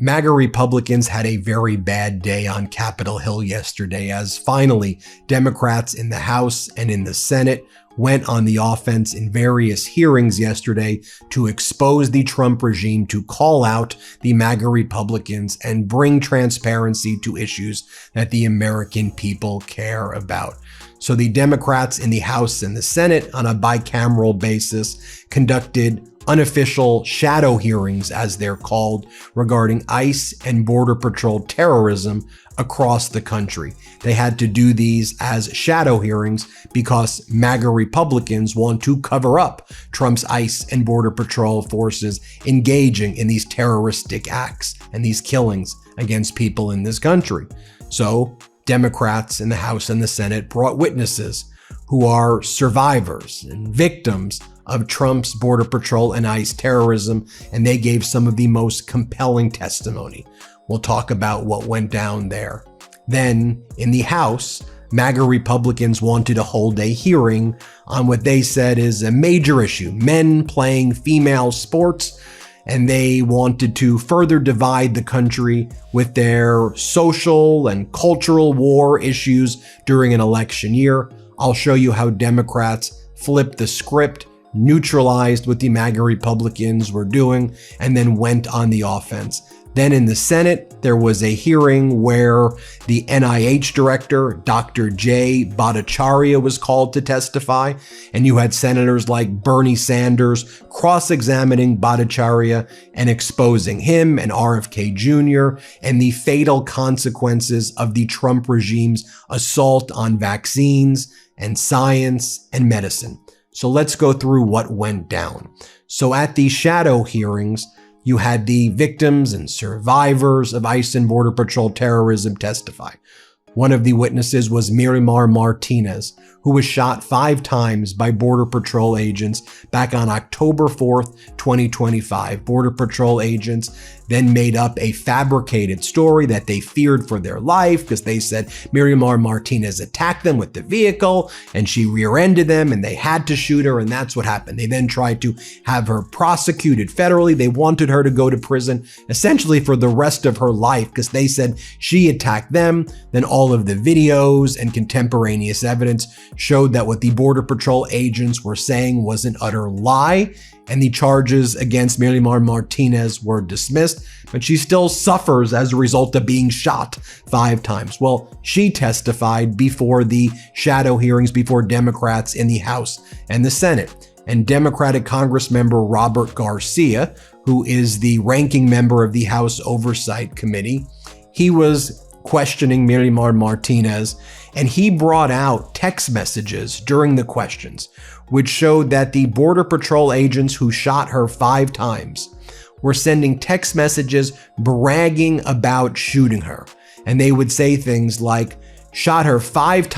MAGA Republicans had a very bad day on Capitol Hill yesterday, as finally Democrats in the House and in the Senate went on the offense in various hearings yesterday to expose the Trump regime, to call out the MAGA Republicans, and bring transparency to issues that the American people care about. So the Democrats in the House and the Senate, on a bicameral basis, conducted unofficial shadow hearings, as they're called, regarding ICE and Border Patrol terrorism across the country. They had to do these as shadow hearings because MAGA Republicans want to cover up Trump's ICE and Border Patrol forces engaging in these terroristic acts and these killings against people in this country. So Democrats in the House and the Senate brought witnesses who are survivors and victims of Trump's Border Patrol and ICE terrorism, and they gave some of the most compelling testimony. We'll talk about what went down there. Then, in the House, MAGA Republicans wanted to hold a hearing on what they said is a major issue: men playing female sports, and they wanted to further divide the country with their social and cultural war issues during an election year. I'll show you how Democrats flipped the script, neutralized what the MAGA Republicans were doing, and then went on the offense. Then in the Senate, there was a hearing where the NIH director, Dr. Jay Bhattacharya, was called to testify, and you had senators like Bernie Sanders cross-examining Bhattacharya and exposing him and RFK Jr. and the fatal consequences of the Trump regime's assault on vaccines and science and medicine. So let's go through what went down. So at the shadow hearings, you had the victims and survivors of ICE and Border Patrol terrorism testify. One of the witnesses was Miramar Martinez, who was shot 5 times by Border Patrol agents back on October 4th, 2025. Border Patrol agents then made up a fabricated story that they feared for their life because they said Miramar Martinez attacked them with the vehicle and she rear-ended them and they had to shoot her, and that's what happened. They then tried to have her prosecuted federally. They wanted her to go to prison essentially for the rest of her life because they said she attacked them. Then all of the videos and contemporaneous evidence showed that what the Border Patrol agents were saying was an utter lie, and the charges against Miramar Martinez were dismissed, but she still suffers as a result of being shot 5 times. Well, she testified before the shadow hearings before Democrats in the House and the Senate, and Democratic Congressmember Robert Garcia, who is the ranking member of the House Oversight Committee, he was questioning Miramar Martinez, and he brought out text messages during the questions, which showed that the Border Patrol agents who shot her 5 times were sending text messages bragging about shooting her. And they would say things like, shot her 5 times.